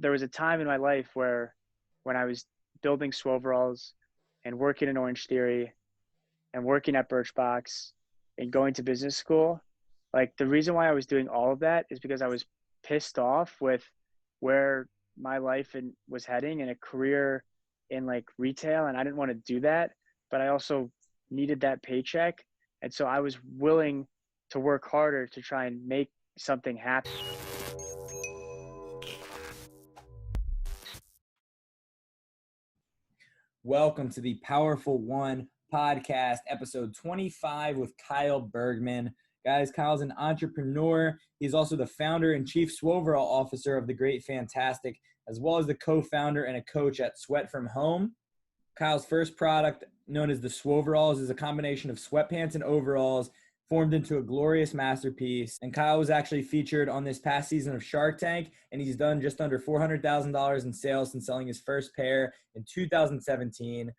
there was a time in my life where when I was building Swoveralls and working in Orange Theory and working at Birchbox and going to business school, like the reason why I was doing all of that is because I was pissed off with where my life was heading and a career in like retail, and I didn't want to do that, but I also needed that paycheck, and so I was willing to work harder to try and make something happen. Welcome to the Powerful One podcast, episode 25 with Kyle Bergman. Guys, Kyle's an entrepreneur. He's also the founder and chief Swoverall officer of the Great Fantastic, as well as the co-founder and a coach at Sweat From Home. Kyle's first product, known as the Swoveralls, is a combination of sweatpants and overalls formed into a glorious masterpiece. And Kyle was actually featured on this past season of Shark Tank, and he's done just under $400,000 in sales since selling his first pair in 2017.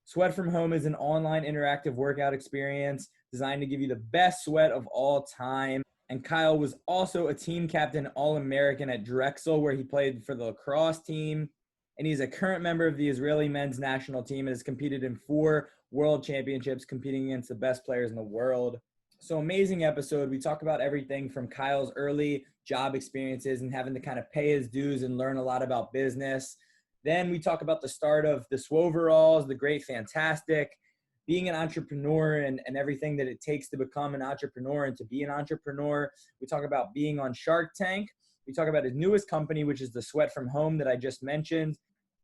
Sweat From Home is an online interactive workout experience designed to give you the best sweat of all time. And Kyle was also a team captain All-American at Drexel, where he played for the Lacrosse team. And he's a current member of the Israeli men's national team and has competed in 4 world championships, competing against the best players in the world. So amazing episode. We talk about everything from Kyle's early job experiences and having to kind of pay his dues and learn a lot about business. Then we talk about the start of the Swoveralls, the Great Fantastic, being an entrepreneur and everything that it takes to become an entrepreneur and to be an entrepreneur. We talk about being on Shark Tank. We talk about his newest company, which is the Sweat From Home that I just mentioned.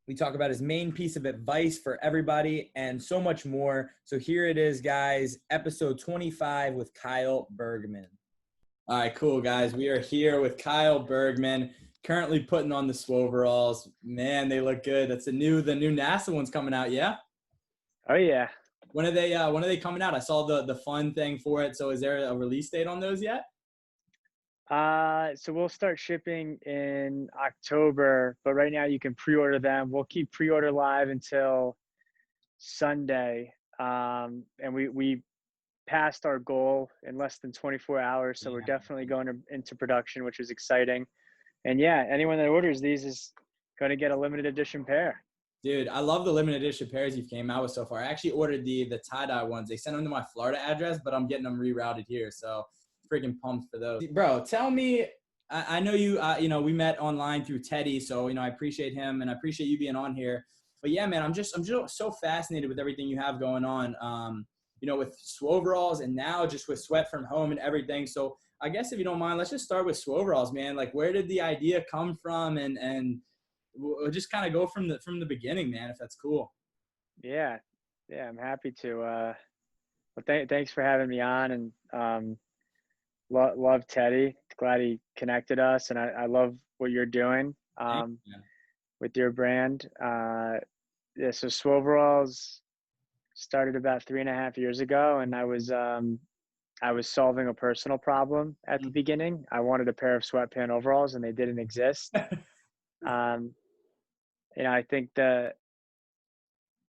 We talk about his main piece of advice for everybody and so much more. So here it is, guys, episode 25 with Kyle Bergman. All right, cool, guys. We are here with Kyle Bergman, currently putting on the Swoveralls. Man, they look good. That's the new NASA one's coming out, yeah? Oh yeah. When are they coming out? I saw the fun thing for it. So is there a release date on those yet? So we'll start shipping in October, but right now you can pre-order them. We'll keep pre-order live until Sunday. And we passed our goal in less than 24 hours. So we're definitely going into production, which is exciting. And yeah, anyone that orders these is going to get a limited edition pair. Dude, I love the limited edition pairs you've came out with so far. I actually ordered the tie-dye ones. They sent them to my Florida address, but I'm getting them rerouted here. So freaking pumped for those. Bro, tell me, I know you, we met online through Teddy. So, I appreciate him and I appreciate you being on here. But yeah, man, I'm just so fascinated with everything you have going on, with Swoveralls and now just with Sweat From Home and everything. So I guess if you don't mind, let's just start with Swoveralls, man. Like, where did the idea come from? And we'll just kind of go from the beginning, man, if that's cool. Yeah, I'm happy to. Well, thanks for having me on, and love Teddy. Glad he connected us, and I love what you're doing with your brand. Yeah, so Swoveralls started about 3.5 years ago, and I was solving a personal problem at the beginning. I wanted a pair of sweatpant overalls, and they didn't exist. I think that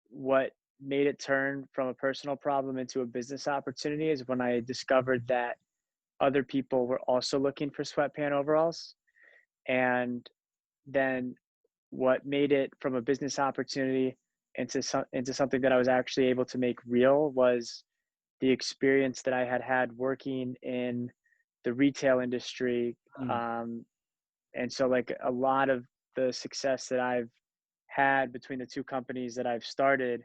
what made it turn from a personal problem into a business opportunity is when I discovered that other people were also looking for sweatpant overalls. And then what made it from a business opportunity into something that I was actually able to make real was the experience that I had working in the retail industry. And so like a lot of the success that I've had between the 2 companies that I've started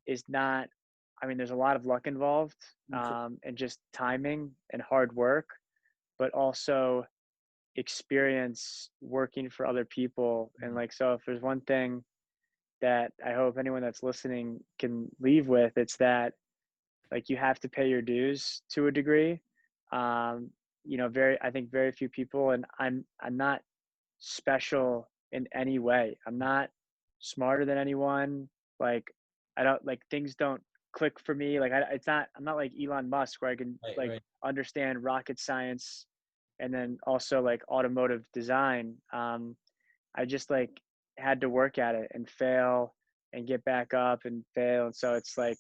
is not, there's a lot of luck involved, and just timing and hard work, but also experience working for other people. And like, so if there's one thing that I hope anyone that's listening can leave with, it's that like you have to pay your dues to a degree. I think very few people, and I'm not special in any way. I'm not smarter than anyone. Like I don't like things don't click for me. Like I'm not like Elon Musk where I can understand rocket science and then also like automotive design. I just like had to work at it and fail and get back up and fail. And so it's like,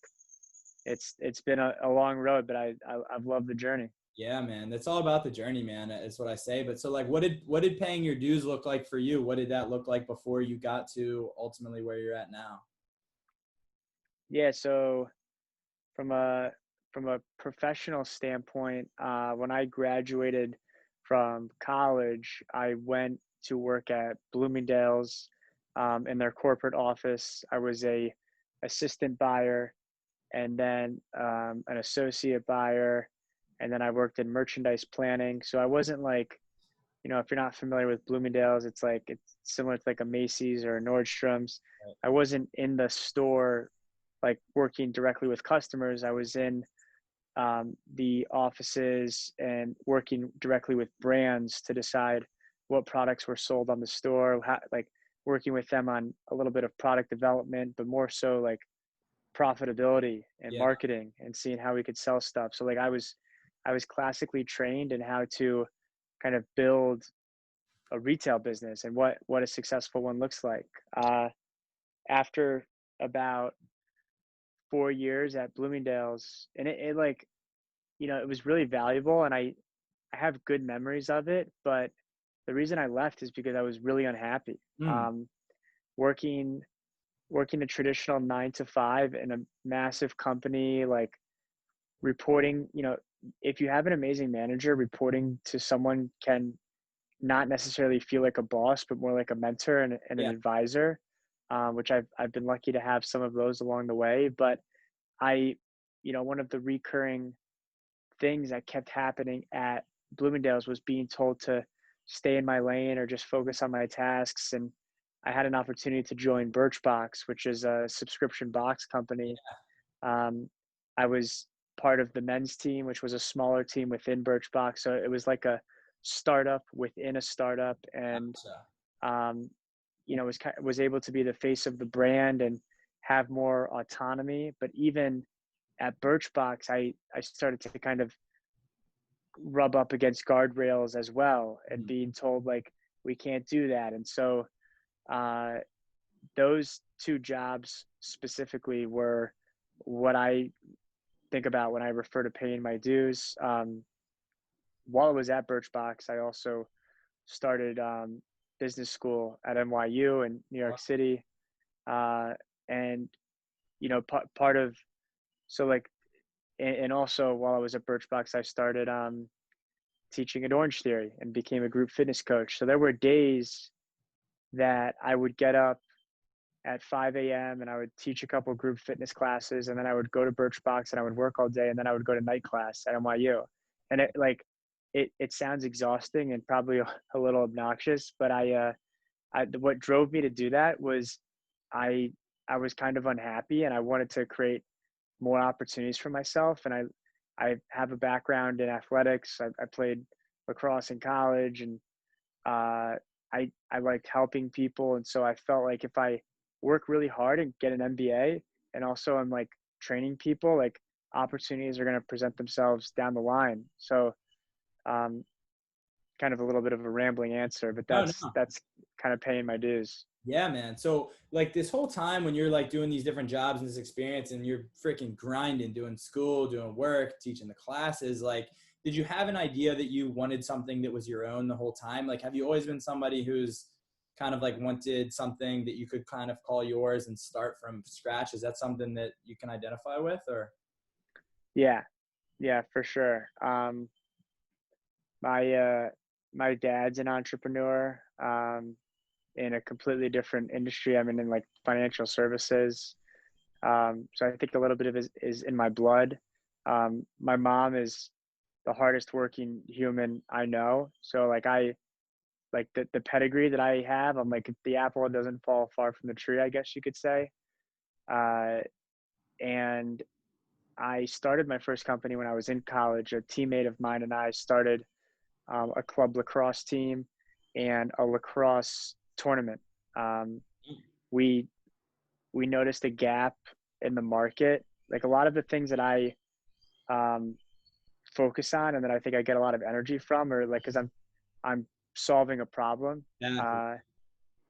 it's been a long road, but I've loved the journey. Yeah, man. That's all about the journey, man. Is what I say. But so like what did paying your dues look like for you? What did that look like before you got to ultimately where you're at now? Yeah, so from a from a professional standpoint, when I graduated from college, I went to work at Bloomingdale's in their corporate office. I was a assistant buyer, and then an associate buyer, and then I worked in merchandise planning. So I wasn't like, if you're not familiar with Bloomingdale's, it's similar to like a Macy's or a Nordstrom's. Right. I wasn't in the store like working directly with customers. I was in the offices and working directly with brands to decide what products were sold on the store, like working with them on a little bit of product development, but more so like profitability and Yeah. marketing and seeing how we could sell stuff. So like I was classically trained in how to kind of build a retail business and what a successful one looks like. After about 4 years at Bloomingdale's, and it like, it was really valuable, and I have good memories of it. But the reason I left is because I was really unhappy. Mm. Um, working working a traditional 9 to 5 in a massive company, like reporting, if you have an amazing manager, reporting to someone can not necessarily feel like a boss, but more like a mentor and an Yeah. advisor, which I've been lucky to have some of those along the way. But I, one of the recurring things that kept happening at Bloomingdale's was being told to stay in my lane or just focus on my tasks. And I had an opportunity to join Birchbox, which is a subscription box company. um, I was part of the men's team, which was a smaller team within Birchbox. So it was like a startup within a startup, and Gotcha. um, was able to be the face of the brand and have more autonomy. But even at Birchbox, I started to kind of rub up against guardrails as well, and Mm. being told like we can't do that. And so uh, those two jobs specifically were what I think about when I refer to paying my dues. While I was at Birchbox, I also started business school at NYU in New York City, uh, and part of, so like, and also while I was at Birchbox, I started teaching at Orange Theory and became a group fitness coach. So there were days that I would get up at 5 a.m. and I would teach a couple of group fitness classes, and then I would go to Birchbox and I would work all day, and then I would go to night class at NYU. And it sounds exhausting and probably a little obnoxious, but what drove me to do that was I I was kind of unhappy, and I wanted to create more opportunities for myself. And I have a background in athletics. I played lacrosse in college, and uh, I liked helping people. And so I felt like if I work really hard and get an MBA, and also I'm like training people, like opportunities are going to present themselves down the line. So um, kind of a little bit of a rambling answer, but No, that's no. that's kind of paying my dues. Yeah, man. So like this whole time when you're like doing these different jobs and this experience and you're freaking grinding, doing school, doing work, teaching the classes, like did you have an idea that you wanted something that was your own the whole time? Like have you always been somebody who's kind of like wanted something that you could kind of call yours and start from scratch? Is that something that you can identify with or? Yeah, yeah, for sure. My my dad's an entrepreneur in a completely different industry. I'm in like financial services. So I think a little bit of it is in my blood. My mom is the hardest working human I know. So like the pedigree that I have, I'm like the apple doesn't fall far from the tree, I guess you could say. Uh, and I started my first company when I was in college. A teammate of mine and I started a club lacrosse team and a lacrosse tournament. Um, we we noticed a gap in the market. Like a lot of the things that I um, focus on and that I think I get a lot of energy from, or like because I'm solving a problem. Exactly. Uh,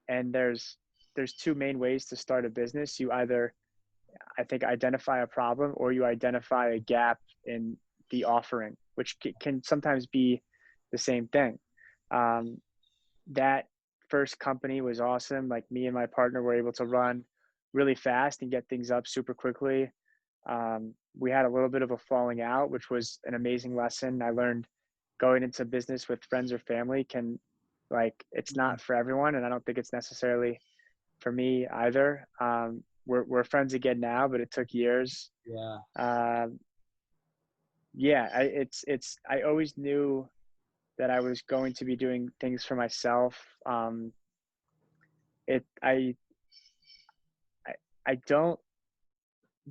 and there's two main ways to start a business. You either, I think, identify a problem, or you identify a gap in the offering, which can sometimes be the same thing. Um, that first company was awesome. Like me and my partner were able to run really fast and get things up super quickly. We had a little bit of a falling out, which was an amazing lesson. I learned going into business with friends or family can, like, it's not for everyone, and I don't think it's necessarily for me either. We're friends again now, but it took years. Yeah. Um, yeah, I always knew that I was going to be doing things for myself. It I I don't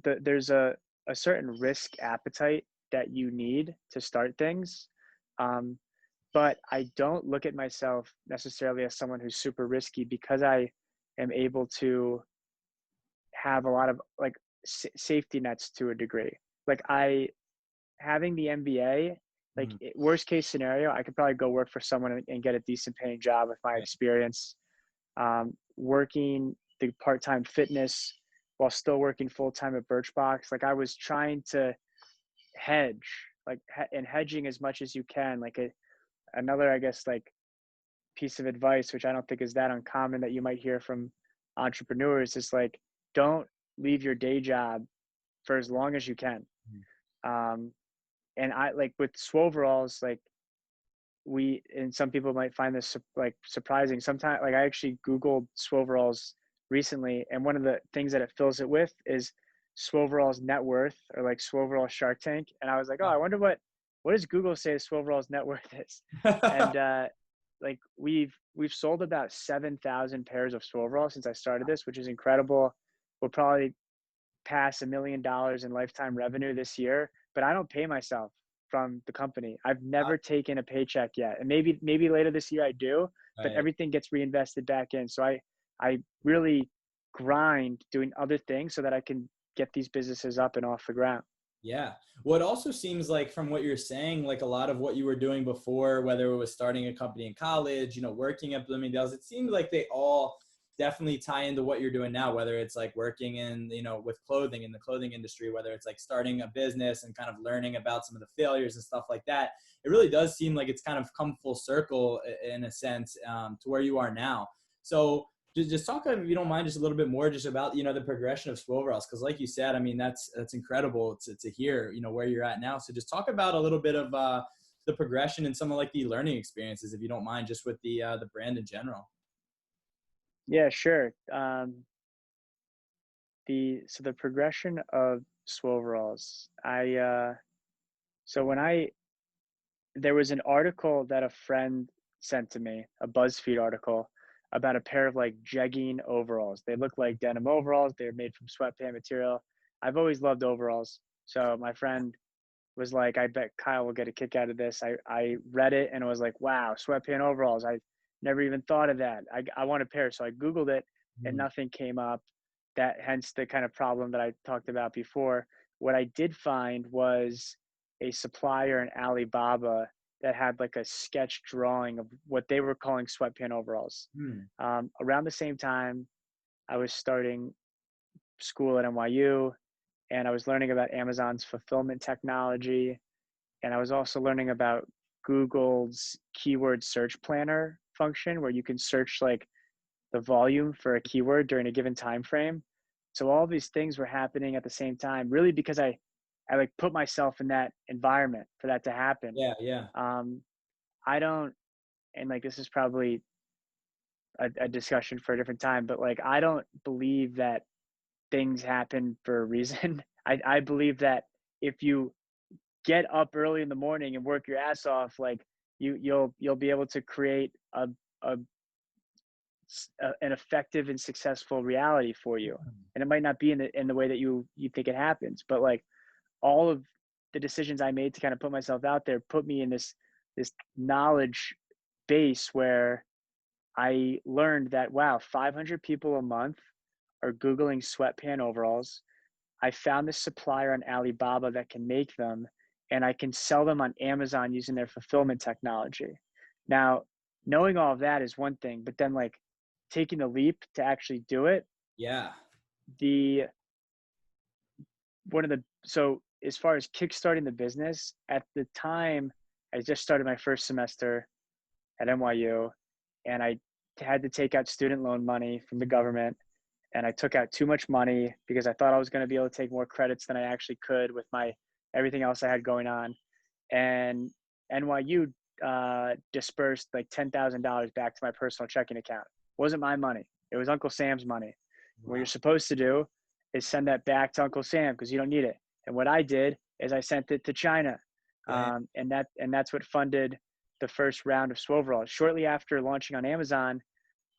there's a certain risk appetite that you need to start things. Um, but I don't look at myself necessarily as someone who's super risky because I am able to have a lot of like safety nets to a degree. Like I having the MBA, like Mm. worst case scenario, I could probably go work for someone and get a decent paying job with my Right. experience. Working the part-time fitness while still working full-time at Birchbox. Like I was trying to hedge, like and hedging as much as you can. Like another, I guess, like piece of advice, which I don't think is that uncommon that you might hear from entrepreneurs, is like don't leave your day job for as long as you can. Mm. Um, and I like with Swoveralls, like we and some people might find this like surprising. Sometimes, like I actually Googled Swoveralls recently, and one of the things that it fills it with is Swoveralls net worth or like Swoverall Shark Tank, and I was like, oh, I wonder what does Google say Swoveralls net worth is, and like we've sold about 7,000 pairs of Swoveralls since I started this, which is incredible. We'll probably pass $1 million in lifetime revenue this year, but I don't pay myself from the company. I've never taken a paycheck yet. And maybe later this year I do, but Right. everything gets reinvested back in. So I really grind doing other things so that I can get these businesses up and off the ground. Yeah. Well, it also seems like from what you're saying, like a lot of what you were doing before, whether it was starting a company in college, working at Bloomingdale's, it seems like they all definitely tie into what you're doing now, whether it's like working in, with clothing in the clothing industry, whether it's like starting a business and kind of learning about some of the failures and stuff like that. It really does seem like it's kind of come full circle in a sense, to where you are now. So just talk, if you don't mind, just a little bit more just about, the progression of Swoveralls. Cause like you said, I mean, that's incredible to hear, where you're at now. So just talk about a little bit of, the progression and some of like the learning experiences, if you don't mind, just with the brand in general. Yeah, sure. The progression of Swoveralls. So when I there was an article that a friend sent to me, a BuzzFeed article about a pair of like jegging overalls. They look like denim overalls. They're made from sweatpant material. I've always loved overalls. So my friend was like, I bet Kyle will get a kick out of this. I read it and it was like, wow, sweatpant overalls. I never even thought of that. I want a pair. So I Googled it and Mm. nothing came up. That hence the kind of problem that I talked about before. What I did find was a supplier in Alibaba that had like a sketch drawing of what they were calling sweatpant overalls. Mm. Around the same time, I was starting school at NYU and I was learning about Amazon's fulfillment technology. And I was also learning about Google's keyword search planner function where you can search like the volume for a keyword during a given time frame. So all these things were happening at the same time, really because I like put myself in that environment for that to happen. Yeah. Yeah. Um, I don't, and like this is probably a discussion for a different time, but like I don't believe that things happen for a reason. I believe that if you get up early in the morning and work your ass off, like you'll be able to create a an effective and successful reality for you. And it might not be in the way that you think it happens, but like all of the decisions I made to kind of put myself out there put me in this knowledge base where I learned that wow, 500 people a month are googling sweatpant overalls. I found this supplier on Alibaba that can make them, and I can sell them on Amazon using their fulfillment technology. Now, knowing all of that is one thing, but then like taking the leap to actually do it, Yeah. the one of the so as far as kickstarting the business, at the time, I just started my first semester at NYU, and I had to take out student loan money from the government. And I took out too much money because I thought I was going to be able to take more credits than I actually could with my everything else I had going on. And NYU dispersed like $10,000 back to my personal checking account. It wasn't my money. It was Uncle Sam's money. What Wow. you're supposed to do is send that back to Uncle Sam because you don't need it. And what I did is I sent it to China, Dang. and that's what funded the first round of Swoveralls. Shortly after launching on Amazon,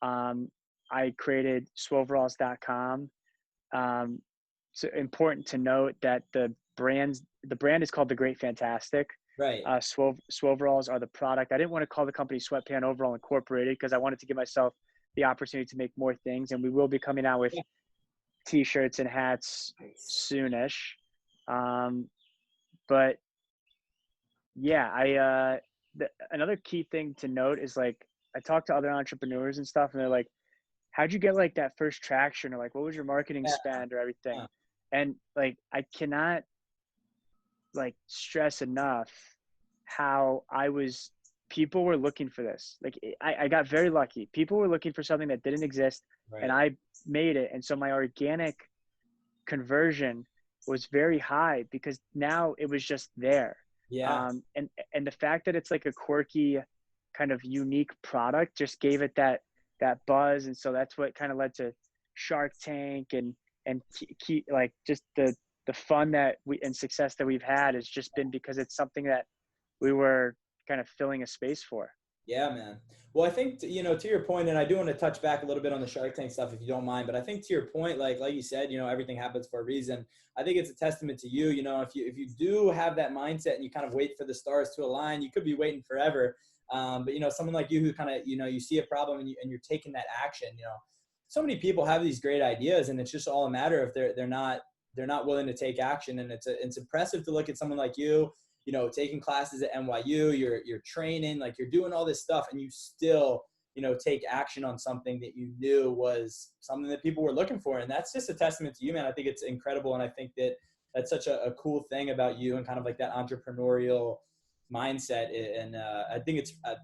um, I created Swoveralls.com. It's important to note that the brand is called The Great Fantastic. Right. Swoveralls are the product. I didn't want to call the company Sweatpant Overall Incorporated because I wanted to give myself the opportunity to make more things, and we will be coming out with Yeah. T-shirts and hats Nice. soonish. But yeah, another key thing to note is like I talk to other entrepreneurs and stuff, and they're like, "How'd you get like that first traction?" Or like, "What was your marketing Yeah. spend?" Or everything. Yeah. And like, I cannot like stress enough how people were looking for this. Like, I got very lucky. People were looking for something that didn't exist, and Right. I made it. And so my organic conversion was very high because now it was just there. Yeah. And the fact that it's like a quirky, kind of unique product just gave it that buzz, and so that's what kind of led to Shark Tank and keep like just the fun that we and success that we've had has just been because it's something that we were kind of filling a space for. Yeah, man. Well, I think, to your point, and I do want to touch back a little bit on the Shark Tank stuff if you don't mind, but I think to your point, like you said, everything happens for a reason. I think it's a testament to you, if you do have that mindset and you kind of wait for the stars to align, you could be waiting forever. But, someone like you who kind of, you see a problem and you're taking that action, so many people have these great ideas and it's just all a matter of they're not willing to take action. And it's impressive to look at someone like you, taking classes at NYU, you're training, like you're doing all this stuff and you still, take action on something that you knew was something that people were looking for. And that's just a testament to you, man. I think it's incredible. And I think that that's such a cool thing about you and kind of like that entrepreneurial mindset. And I think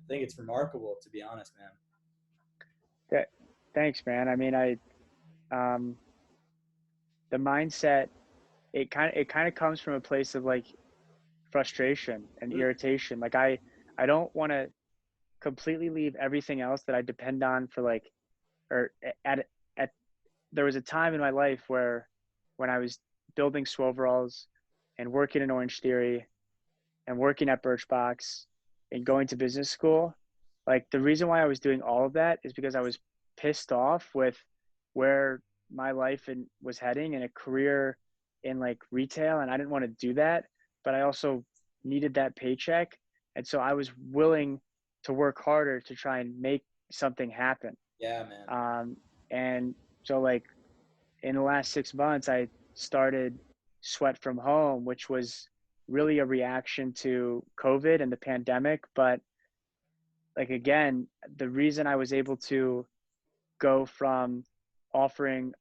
it's remarkable, to be honest, man. Thanks, man. I mean, um, the mindset, it kind of comes from a place of like frustration and Mm. irritation. Like I don't want to completely leave everything else that I depend on for like or at there was a time in my life where when I was building Swoveralls and working in Orange Theory and working at Birchbox and going to business school, like the reason why I was doing all of that is because I was pissed off with where my life was heading and a career in like retail, and I didn't want to do that, but I also needed that paycheck, and so I was willing to work harder to try and make something happen. Yeah, man. um, and so like in the last 6 months, I started Sweat from Home, which was really a reaction to COVID and the pandemic. But like, again, the reason I was able to go from offering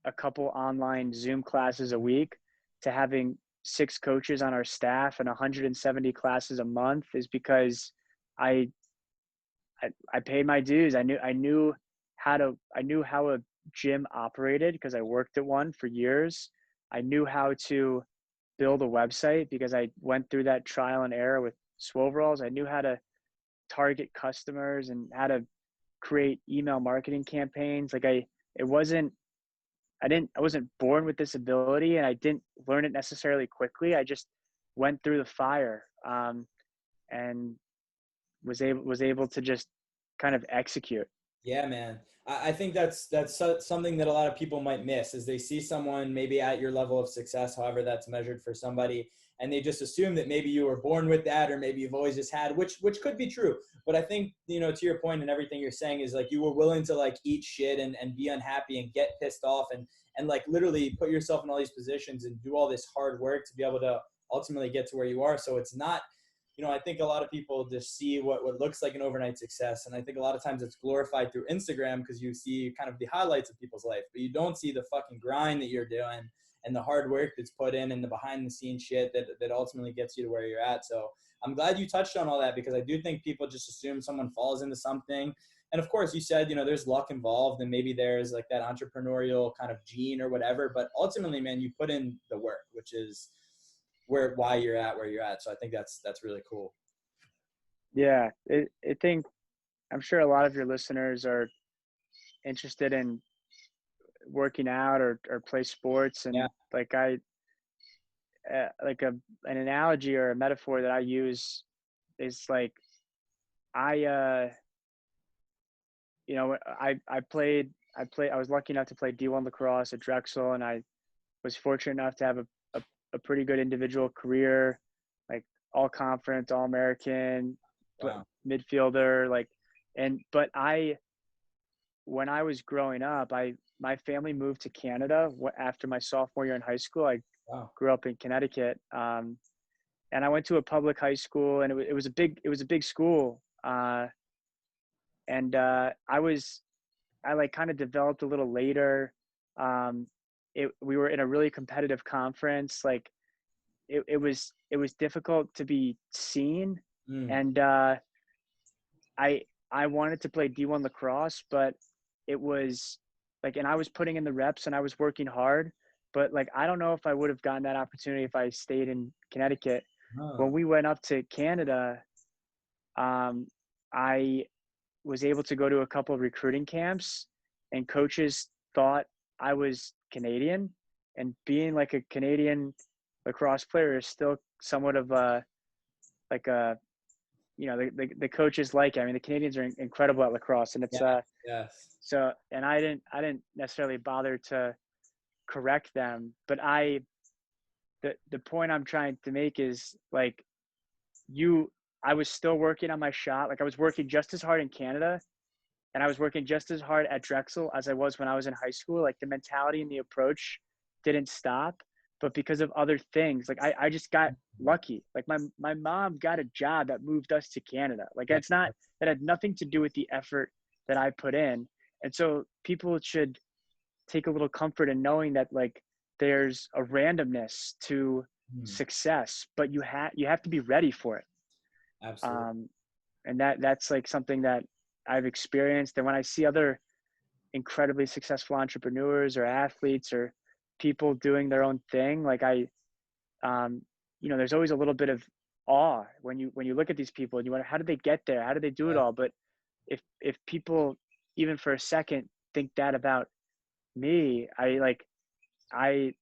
a couple online Zoom classes a week to having 6 coaches on our staff and 170 classes a month is because I, I paid my dues. I knew how a gym operated because I worked at one for years. I knew how to build a website because I went through that trial and error with Swoveralls. I knew how to target customers and how to create email marketing campaigns. Like it wasn't, I wasn't born with this ability, and I didn't learn it necessarily quickly. I just went through the fire, and was able to just kind of execute. Yeah, man. I think something that a lot of people might miss is they see someone maybe at your level of success, however that's measured for somebody, and they just assume that maybe you were born with that or maybe you've always just had, which could be true. But I think, to your point and everything you're saying is like you were willing to like eat shit and be unhappy and get pissed off and like literally put yourself in all these positions and do all this hard work to be able to ultimately get to where you are. So it's not, I think a lot of people just see what looks like an overnight success. And I think a lot of times it's glorified through Instagram because you see kind of the highlights of people's life, but you don't see the fucking grind that you're doing and the hard work that's put in and the behind the scenes shit that ultimately gets you to where you're at. So I'm glad you touched on all that, because I do think people just assume someone falls into something. And of course, you said, there's luck involved, and maybe there's like that entrepreneurial kind of gene or whatever. But ultimately, man, you put in the work, which is why you're at where you're at. So I think that's really cool. Yeah, I think I'm sure a lot of your listeners are interested in working out or play sports, Yeah. and like like an analogy or a metaphor that I use is like I I was lucky enough to play D1 lacrosse at Drexel, and I was fortunate enough to have a pretty good individual career, like all conference, all American, Wow. midfielder, like, but when I was growing up, my family moved to Canada after my sophomore year in high school. I Wow. grew up in Connecticut, and I went to a public high school, and it was a big school, and I like kind of developed a little later. Um, we were in a really competitive conference. Like it was difficult to be seen, Mm. and I I wanted to play D1 lacrosse, but it was like, and I was putting in the reps and I was working hard, but like I don't know if I would have gotten that opportunity if I stayed in Connecticut. When Oh. we went up to Canada, um, I was able to go to a couple of recruiting camps, and coaches thought I was Canadian, and being like a Canadian lacrosse player is still somewhat of a like a the coaches like it. I mean, the Canadians are incredible at lacrosse, and it's Yeah. Yes. so, and I didn't necessarily bother to correct them, but the point I'm trying to make is like you I was still working on my shot. Like I was working just as hard in Canada, and I was working just as hard at Drexel as I was when I was in high school. Like the mentality and the approach didn't stop, but because of other things, like I just got lucky. Like my mom got a job that moved us to Canada. Like Yeah. that had nothing to do with the effort that I put in. And so people should take a little comfort in knowing that like there's a randomness to Mm. success, but you have to be ready for it. Absolutely. Um, and that's like something that I've experienced. And when I see other incredibly successful entrepreneurs or athletes or people doing their own thing, like um, there's always a little bit of awe when you look at these people and you wonder, how did they get there? How did they do it Yeah. all? But if people even for a second think that about me, I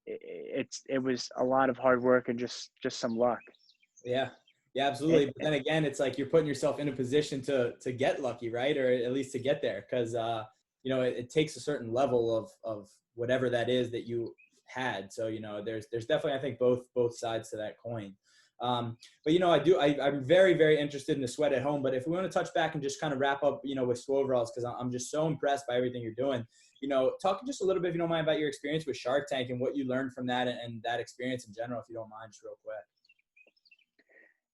it was a lot of hard work and just some luck. Yeah. Yeah, absolutely. It, But then again, it's like you're putting yourself in a position to get lucky, right? Or at least to get there. Because it takes a certain level of whatever that is that you had. So, there's definitely, I think, both sides to that coin. But I'm very, very interested in the sweat at home. But if we want to touch back and just kind of wrap up, with Swoveralls, because I'm just so impressed by everything you're doing. Talk just a little bit, if you don't mind, about your experience with Shark Tank and what you learned from that, and that experience in general, if you don't mind, just real quick.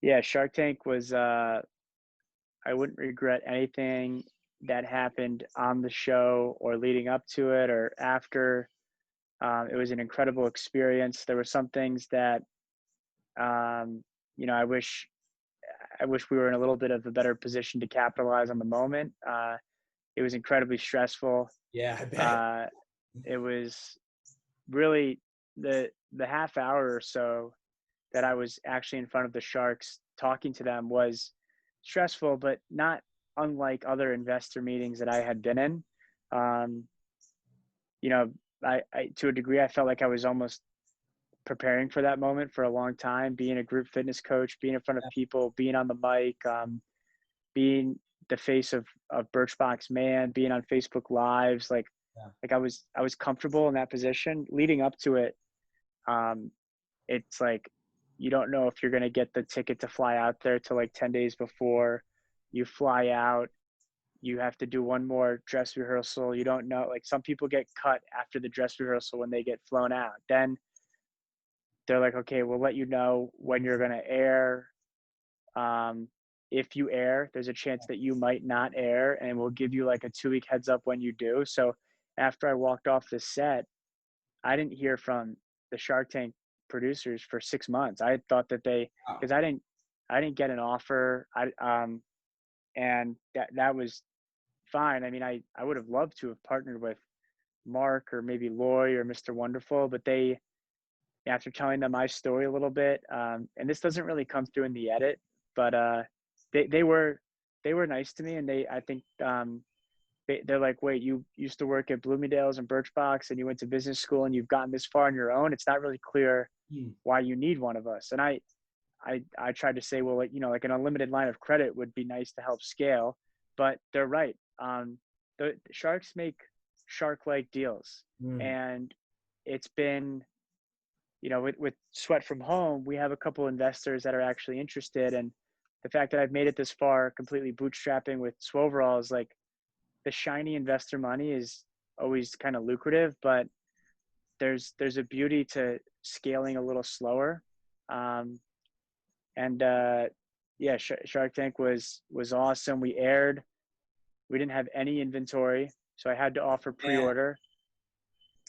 yeah, Shark Tank was I wouldn't regret anything that happened on the show or leading up to it or after. It was an incredible experience. There were some things that um, I wish we were in a little bit of a better position to capitalize on the moment. It was incredibly stressful. Yeah, I bet. Uh, it was really the half hour or so that I was actually in front of the Sharks talking to them was stressful, but not unlike other investor meetings that I had been in. Um, you know, I to a degree, I felt like I was almost preparing for that moment for a long time, being a group fitness coach, being in front of people, being on the mic, being the face of Birchbox Man, being on Facebook Lives, Yeah. like I was comfortable in that position. Leading up to it, um, it's like you don't know if you're going to get the ticket to fly out there till like 10 days before you fly out. You have to do one more dress rehearsal. You don't know, like some people get cut after the dress rehearsal when they get flown out. Then they're like, okay, we'll let you know when you're going to air. Um, if you air, there's a chance that you might not air, and we'll give you like a 2-week heads up when you do. So after I walked off the set, I didn't hear from the Shark Tank producers for 6 months. I thought that Wow. because I didn't get an offer. And that was fine. I mean, I would have loved to have partnered with Mark or maybe Loy or Mr. Wonderful, but after telling them my story a little bit, and this doesn't really come through in the edit, but they they were they were nice to me, and I think they're like, wait, you used to work at Bloomingdale's and Birchbox, and you went to business school, and you've gotten this far on your own. It's not really clear Hmm. why you need one of us. And I tried to say, well, like, like an unlimited line of credit would be nice to help scale, but they're right. The sharks make shark-like deals, Hmm. and it's been, with Sweat from Home, we have a couple investors that are actually interested, and the fact that I've made it this far, completely bootstrapping with Swoverall, is like the shiny investor money is always kind of lucrative, but there's a beauty to scaling a little slower. Um, and yeah, Shark Tank was awesome. We aired. We didn't have any inventory, so I had to offer Man, pre-order.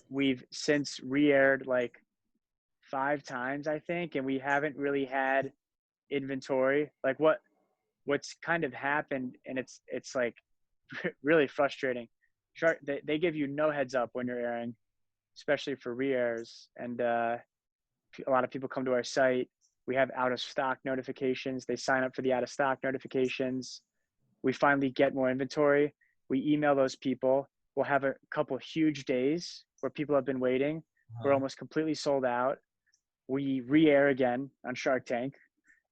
We've since re-aired like 5 times, I think, and we haven't really had inventory. Like what's kind of happened, and it's like really frustrating. Shark they give you no heads up when you're airing, especially for re-airs, and a lot of people come to our site. We have out of stock notifications. They sign up for the out of stock notifications. We finally get more inventory. We email those people. We'll have a couple huge days where people have been waiting. We're uh-huh. almost completely sold out. We re-air again on Shark Tank,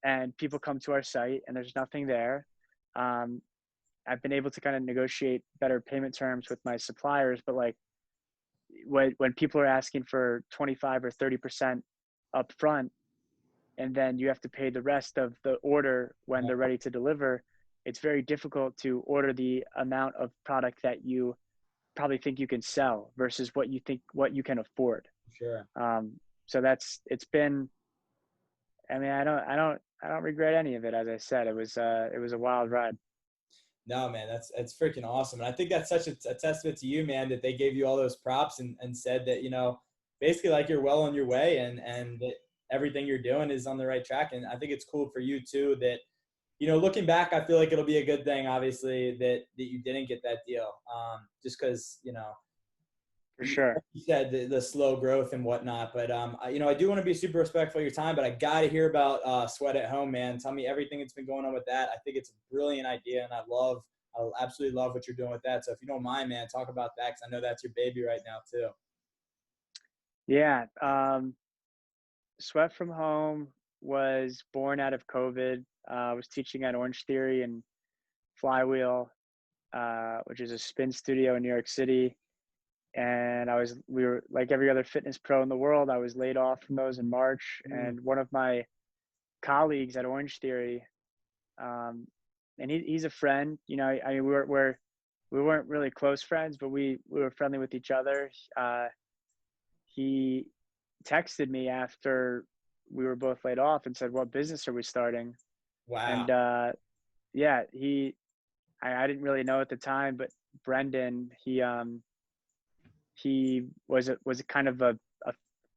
and people come to our site, and there's nothing there. Um, I've been able to kind of negotiate better payment terms with my suppliers, but like when people are asking for 25 or 30% upfront, and then you have to pay the rest of the order when they're ready to deliver, it's very difficult to order the amount of product that you probably think you can sell versus what you can afford. Sure. So it's been. I mean, I don't regret any of it. As I said, it was a wild ride. No, man, that's freaking awesome. And I think that's such a testament to you, man, that they gave you all those props and said that, basically like you're well on your way and that everything you're doing is on the right track. And I think it's cool for you too that, looking back, I feel like it'll be a good thing, obviously, that you didn't get that deal. Just because, For sure. you said the slow growth and whatnot. But I do want to be super respectful of your time, but I got to hear about Sweat at Home, man. Tell me everything that's been going on with that. I think it's a brilliant idea, and I absolutely love what you're doing with that. So if you don't mind, man, talk about that because I know that's your baby right now too. Yeah. Sweat from Home was born out of COVID. I was teaching at Orange Theory and Flywheel, which is a spin studio in New York City. And we were like every other fitness pro in the world. I was laid off from those in March. Mm. And one of my colleagues at Orange Theory, um, and he's a friend. I mean, we weren't really close friends, but we were friendly with each other. He texted me after we were both laid off and said, "What business are we starting?" Wow. And yeah, I didn't really know at the time, but Brendan, he was a kind of a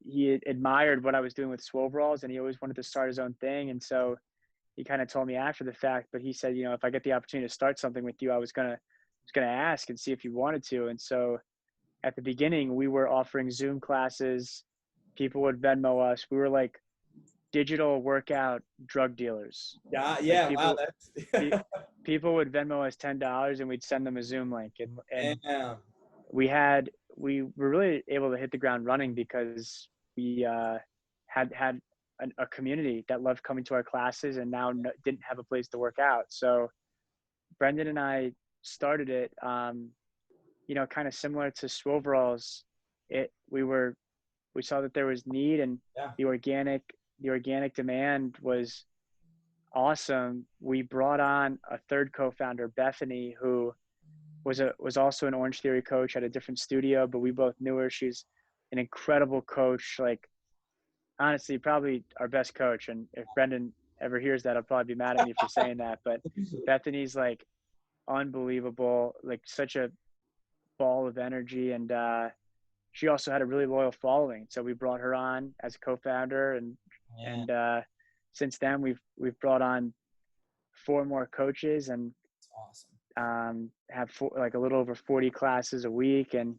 he admired what I was doing with Swoveralls, and he always wanted to start his own thing. And so he kind of told me after the fact, but he said, if I get the opportunity to start something with you, I was gonna ask and see if you wanted to. And so at the beginning, we were offering Zoom classes. People would Venmo us. We were like digital workout drug dealers. Yeah, Like yeah, wow, that's people would Venmo us $10, and we'd send them a Zoom link. And damn. we were really able to hit the ground running because we had a community that loved coming to our classes, and now didn't have a place to work out. So Brendan and I started it, kind of similar to Swoveralls. We saw that there was need, and Yeah. the organic demand was awesome. We brought on a third co-founder, Bethany, who was also an Orange Theory coach at a different studio, but we both knew her. She's an incredible coach. Like, honestly, probably our best coach. And if Brendan ever hears that, he'll probably be mad at me for saying that. But Bethany's like unbelievable, like such a ball of energy, and she also had a really loyal following. So we brought her on as a co-founder, Yeah, and since then we've brought on 4 more coaches, and it's awesome. have like a little over 40 classes a week. And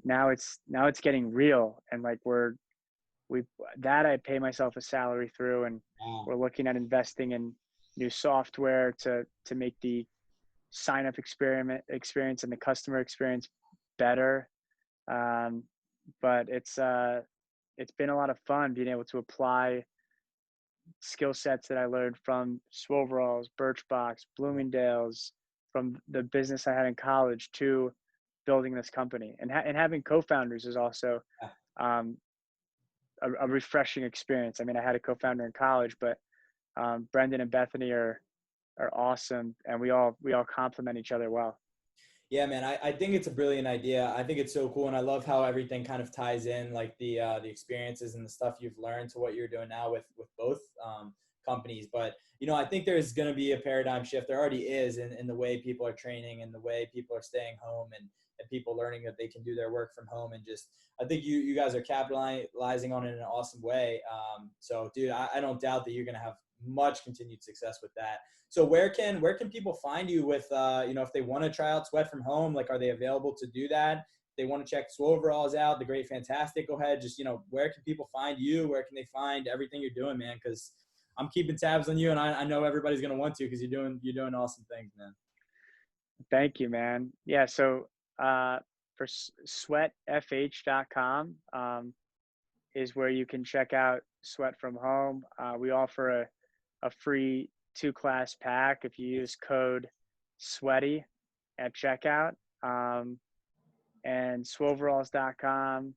now it's getting real, and like we that I pay myself a salary through, and Wow. we're looking at investing in new software to make the sign up experience and the customer experience better. Um, but it's been a lot of fun being able to apply skill sets that I learned from Swoveralls, Birchbox, Bloomingdale's, from the business I had in college to building this company. And having co-founders is also Yeah. um, a refreshing experience. I mean, I had a co-founder in college, but Brendan and Bethany are awesome, and we all complement each other well. Yeah, man, I think it's a brilliant idea. I think it's so cool, and I love how everything kind of ties in, like the experiences and the stuff you've learned to what you're doing now with both companies. But I think there's going to be a paradigm shift. There already is in the way people are training and the way people are staying home, and people learning that they can do their work from home. And just I think you guys are capitalizing on it in an awesome way. So, dude, I don't doubt that you're going to have much continued success with that. So where can people find you with if they want to try out Sweat from Home, like are they available to do that? If they want to check Swoveralls out, the Great Fantastic, go ahead. Just where can people find you? Where can they find everything you're doing, man? Because I'm keeping tabs on you, and I know everybody's gonna want to because you're doing awesome things, man. Thank you, man. Yeah, so for sweatfh.com is where you can check out Sweat from Home. We offer a free 2-class pack if you use code SWEATY at checkout. And swoveralls.com.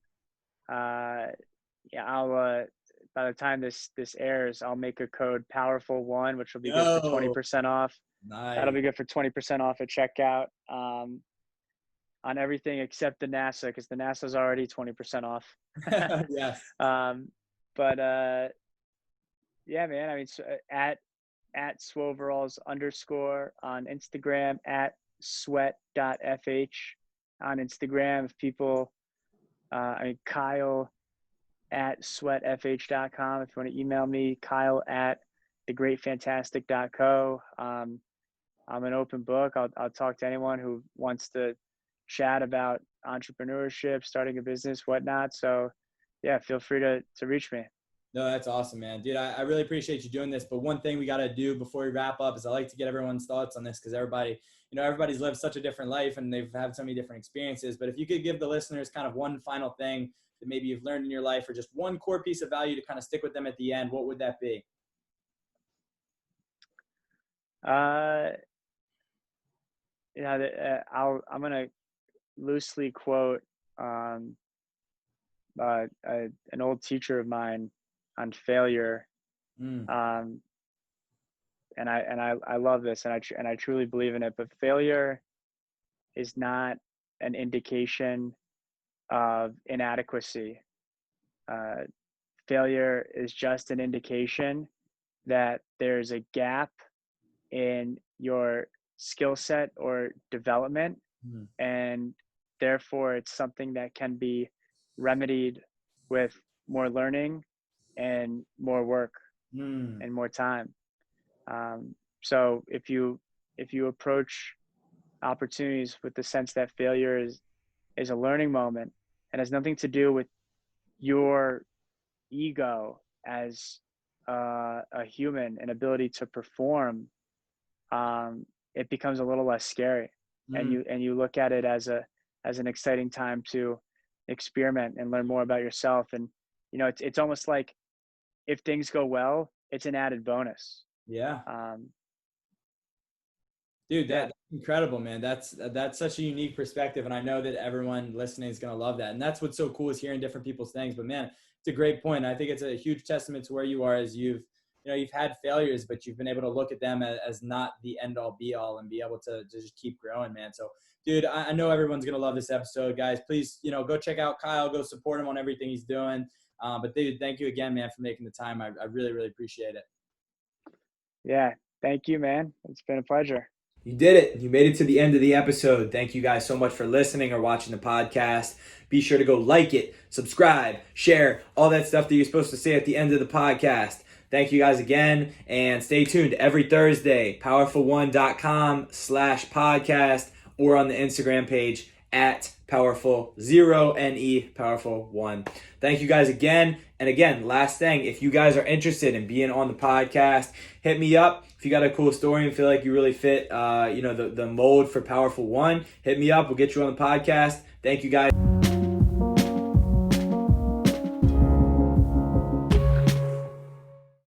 Yeah, I'll by the time this airs, I'll make a code Powerful1, which will be good for Yo, 20% off. That'll nice. be good for 20% off at checkout on everything except the NASA, because the NASA's already 20% off. Yes. um, but yeah, man. I mean, so, at Swoveralls _ on Instagram, at sweat.fh on Instagram. If people, Kyle at sweatfh.com. If you want to email me, Kyle at thegreatfantastic.co. I'm an open book. I'll talk to anyone who wants to chat about entrepreneurship, starting a business, whatnot. So yeah, feel free to reach me. No, that's awesome, man. Dude, I really appreciate you doing this. But one thing we got to do before we wrap up is I like to get everyone's thoughts on this because everybody's lived such a different life and they've had so many different experiences. But if you could give the listeners kind of one final thing that maybe you've learned in your life or just one core piece of value to kind of stick with them at the end, what would that be? Uh, I'm gonna loosely quote an old teacher of mine on failure. Mm, Um, and I love this, and I truly believe in it. But failure is not an indication of inadequacy. Uh, Failure is just an indication that there's a gap in your skill set or development, mm, and therefore it's something that can be remedied with more learning and more work mm. and more time. So if you approach opportunities with the sense that failure is a learning moment and has nothing to do with your ego as a human and ability to perform, it becomes a little less scary, and Mm. you look at it as an exciting time to experiment and learn more about yourself. And it's almost like if things go well, it's an added bonus. Yeah. um, Dude, yeah. that's incredible, man. That's such a unique perspective, and I know that everyone listening is gonna love that. And that's what's so cool is hearing different people's things. But man, it's a great point. I think it's a huge testament to where you are as you've had failures, but you've been able to look at them as not the end all be all and be able to just keep growing, man. So, dude, I know everyone's gonna love this episode, guys. Please, go check out Kyle, go support him on everything he's doing. But dude, thank you again, man, for making the time. I really, really appreciate it. Yeah, thank you, man. It's been a pleasure. You did it. You made it to the end of the episode. Thank you guys so much for listening or watching the podcast. Be sure to go like it, subscribe, share, all that stuff that you're supposed to say at the end of the podcast. Thank you guys again, and stay tuned every Thursday, powerful1.com/podcast, or on the Instagram page at powerful0ne powerful1. Thank you guys again. And again, last thing, if you guys are interested in being on the podcast, hit me up. If you got a cool story and feel like you really fit the mold for Powerful One, hit me up. We'll get you on the podcast. Thank you guys.